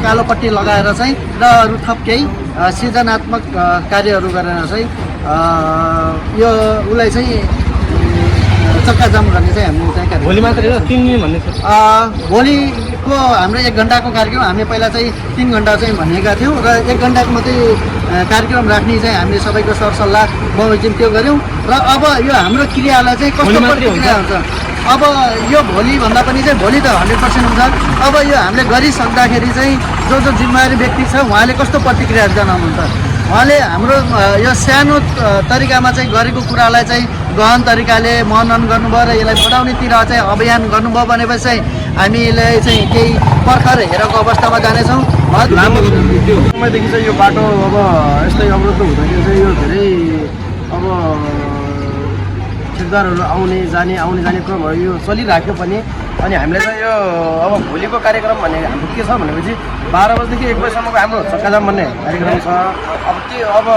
कालो पट्टी लगाएर चाहिँ र अरू थप केही सृजनात्मक कार्यहरू गरेर चाहिँ यो उसलाई चाहिँ चक्काजाम गर्ने चाहिँ हामीले चाहिँ भोलि मात्रै 3 दिन भन्ने छ। भोलिको हाम्रो 1 घन्टाको कार्यक्रम हामी पहिला चाहिँ 3 घन्टा चाहिँ भनेका थियौँ र 1 घन्टाको मात्रै कार्यक्रम राख्ने चाहिँ हामीले सबैको सरसल्लाह बमोजिम त्यो गऱ्यौँ र अब यो हाम्रो क्रियालाई चाहिँ कस्तो प्रतिक्रिया हुन्छ अब यो भोलि भन्दा पनि चाहिँ भोलि त 100% हुन्छ। अब यो हामीले गरिसक्दाखेरि चाहिँ जो जिम्मेवारी व्यक्ति छ उहाँले कस्तो प्रतिक्रिया जनाउनुहुन्छ, उहाँले हाम्रो यो सानो तरिकामा चाहिँ गरेको कुरालाई चाहिँ गहन तरिकाले मनन गर्नुभयो र यसलाई बढाउनेतिर चाहिँ अभियान गर्नुभयो भनेपछि चाहिँ हामीले चाहिँ केही पर्खर हेरेको अवस्थामा जानेछौँ। लामो त्यो समयदेखि चाहिँ यो बाटो अब यस्तै अवरुद्ध हुँदाखेरि चाहिँ यो धेरै अब ठेकदारहरू आउने जाने क्रमहरू यो चलिराख्यो पनि। अनि हामीले चाहिँ यो अब भोलिको कार्यक्रम भने हाम्रो के छ भनेपछि 12 बजेदेखि 1 बजीसम्मको हाम्रो चक्काजाम भन्ने कार्यक्रम छ। अब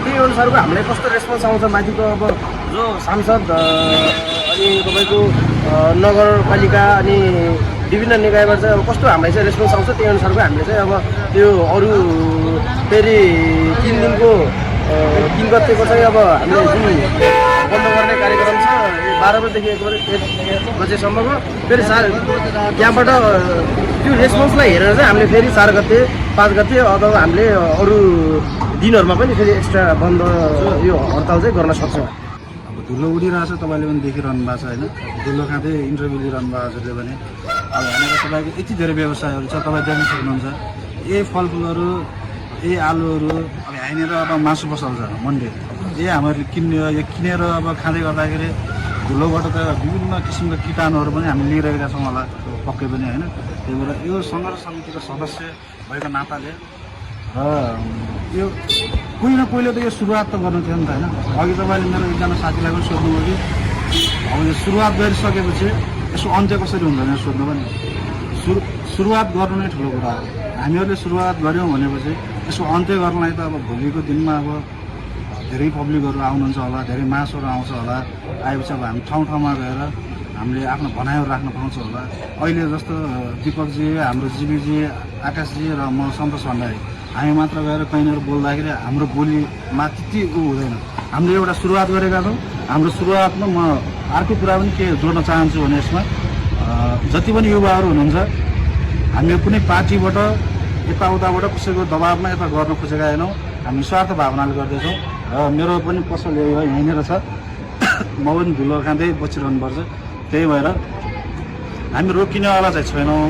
त्यही अनुसारको हामीले कस्तो रेस्पोन्स आउँछ माथिको अब जो सांसद अनि तपाईँको नगरपालिका अनि विभिन्न निकायबाट चाहिँ अब कस्तो हामीलाई चाहिँ रेस्पोन्स आउँछ त्यही अनुसारको हामीले चाहिँ अब त्यो अरू फेरि 3 दिनको 3 गतेको चाहिँ अब हामीले जुन बन्द गर्ने कार्यक्रम छ 12 बजेदेखि 1 बजेसम्मको फेरि त्यहाँबाट त्यो रेस्पोन्सलाई हेरेर चाहिँ हामीले फेरि 4 गते 5 गते अथवा हामीले अरू दिनहरूमा पनि फेरि एक्स्ट्रा बन्द यो हडताल चाहिँ गर्न सक्छौँ। अब धुलो उडिरहेछ, तपाईँले पनि देखिरहनु भएको छ होइन, धुलो खाँदै इन्टरभ्यू लिइरहनु भएको हजुरले भने। अब यहाँनिर तपाईँको यति धेरै व्यवसायहरू छ, तपाईँ देख्न सक्नुहुन्छ। यही फलफुलहरू यही आलुहरू अब यहाँनिर अब मासु पसल छ मन्डे, यही हामीहरूले किनेर अब खाँदै गर्दाखेरि धुलोबाट त विभिन्न किसिमका कीटाणुहरू पनि हामी लिइरहेका छौँ होला पक्कै पनि होइन। त्यही भएर यो सङ्घर्ष समितिको सदस्य भएको नाताले र यो कोही न कोहीले त यो सुरुवात त गर्नु थियो नि त होइन। अघि तपाईँले मेरो एकजना साथीलाई पनि सोध्नुभयो कि अब यो सुरुवात गरिसकेपछि यसो अन्त्य कसरी हुन्छ भनेर सोध्नु पनि। सुरुवात गर्नु नै ठुलो कुरा हो। हामीहरूले सुरुवात गऱ्यौँ भनेपछि यसो अन्त्य गर्नलाई त अब भोलिको दिनमा अब धेरै पब्लिकहरू आउनुहुन्छ होला, धेरै मासहरू आउँछ होला, आएपछि अब हामी ठाउँ ठाउँमा गएर हामीले आफ्नो भनाइहरू राख्न पाउँछ होला। अहिले जस्तो दिपकजी, हाम्रो जीवीजी, आकाशजी र म सन्तोष भण्डारी हामी मात्र गएर कहीँनिर बोल्दाखेरि हाम्रो बोलीमा त्यति हुँदैन। हामीले एउटा सुरुवात गरेका छौँ। हाम्रो सुरुवातमा म अर्को कुरा पनि के जोड्न चाहन्छु भने यसमा जति पनि युवाहरू हुनुहुन्छ हामीले कुनै पार्टीबाट यताउताबाट कसैको दबावमा यता गर्न खोजेका होइनौँ, हामी स्वार्थ भावनाले गर्दैछौँ। र मेरो पनि पसल यहीँनिर छ, म पनि धुलो खाँदै बसिरहनुपर्छ। त्यही भएर हामी रोकिनेवाला चाहिँ छैनौँ।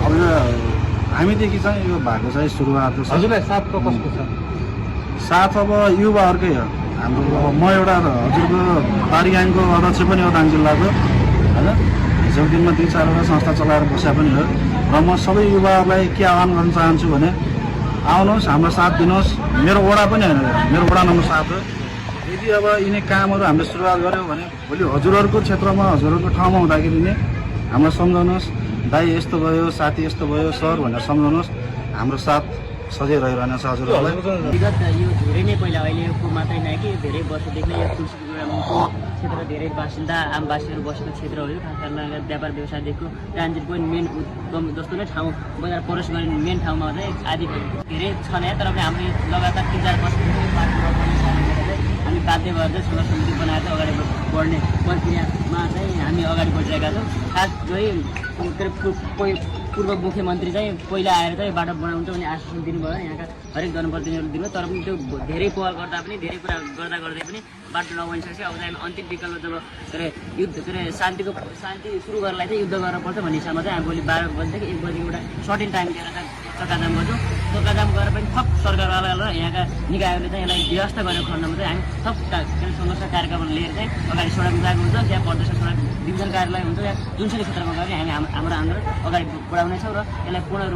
अब यो हामीदेखि चाहिँ यो भएको चाहिँ सुरुवात हो। हजुरलाई साथ कसको छ? साथ अब युवाहरूकै हो हाम्रो। म एउटा हजुरको पारियाङको अध्यक्ष पनि हो दाङ जिल्लाको होइन। हिजोको दिनमा 2-4वटा संस्था चलाएर बसे पनि हो। र म सबै युवाहरूलाई के आह्वान गर्न चाहन्छु भने आउनुहोस्, हाम्रो साथ दिनुहोस्। मेरो वडा पनि होइन, मेरो वडा नम्बर 7 हो। यदि अब यिनी कामहरू हामीले सुरुवात गऱ्यौँ भने भोलि हजुरहरूको क्षेत्रमा हजुरहरूको ठाउँमा हुँदाखेरि नै हामीलाई सम्झाउनुहोस्, दाइ यस्तो भयो, साथी यस्तो भयो, सर भनेर सम्झाउनुहोस्। हाम्रो साथ सधैँ रहिरहनेछ हजुरहरूलाई। विगत यो धेरै नै पहिला अहिलेको मात्रै नै कि धेरै वर्षदेखि नै यो तुलसीपुरको क्षेत्र धेरै बासिन्दा आमवासीहरू बसेको क्षेत्र हो। यो खास गरेर व्यापार व्यवसायदेखिको ट्रान्जिट पोइन्ट मेन उद्गम जस्तो नै ठाउँ बजार प्रवेश गर्ने मेन ठाउँमा चाहिँ आदि धेरै छन्। तर पनि हामीले लगातार 3-4 वर्षदेखि हामी बाध्य भएर चाहिँ सङ्घर्ष समिति बनाएर चाहिँ अगाडि बढ्ने प्रक्रियामा चाहिँ हामी अगाडि बढिरहेका छौँ। खास गरी पूर्व मुख्यमन्त्री चाहिँ पहिला आएर चाहिँ बाटो बनाउँछ भने आश्वासन दिनुभयो, यहाँका हरेक जनप्रतिनिधिहरू दिनुभयो। तर पनि त्यो धेरै पहल गर्दा पनि धेरै कुरा गर्दै पनि बाटो नबनिसकेपछि अब चाहिँ हामी अन्तिम विकल्प जब युद्ध शान्ति सुरु गर्नलाई चाहिँ युद्ध गर्नुपर्छ भन्ने हिसाबमा चाहिँ हामी भोलि 12 बजीदेखि 1 बजीको एउटा सर्टेन टाइम दिएर चाहिँ चक्काजाम गर्छौँ। चक्काजाम गरेर पनि थप सरकारवाला र यहाँका निकायहरूले चाहिँ यसलाई व्यवस्था गरेको खण्डमा चाहिँ हामी थप सङ्घर्ष कार्यक्रम लिएर चाहिँ अगाडि सडक विभाग हुन्छ, त्यहाँ प्रदेश सडक डिभिजन कार्यालय हुन्छ, या जुनसुकै क्षेत्रमा गएर हामी हाम्रो आन्दोलन अगाडि बढाउनेछौँ र यसलाई पूर्ण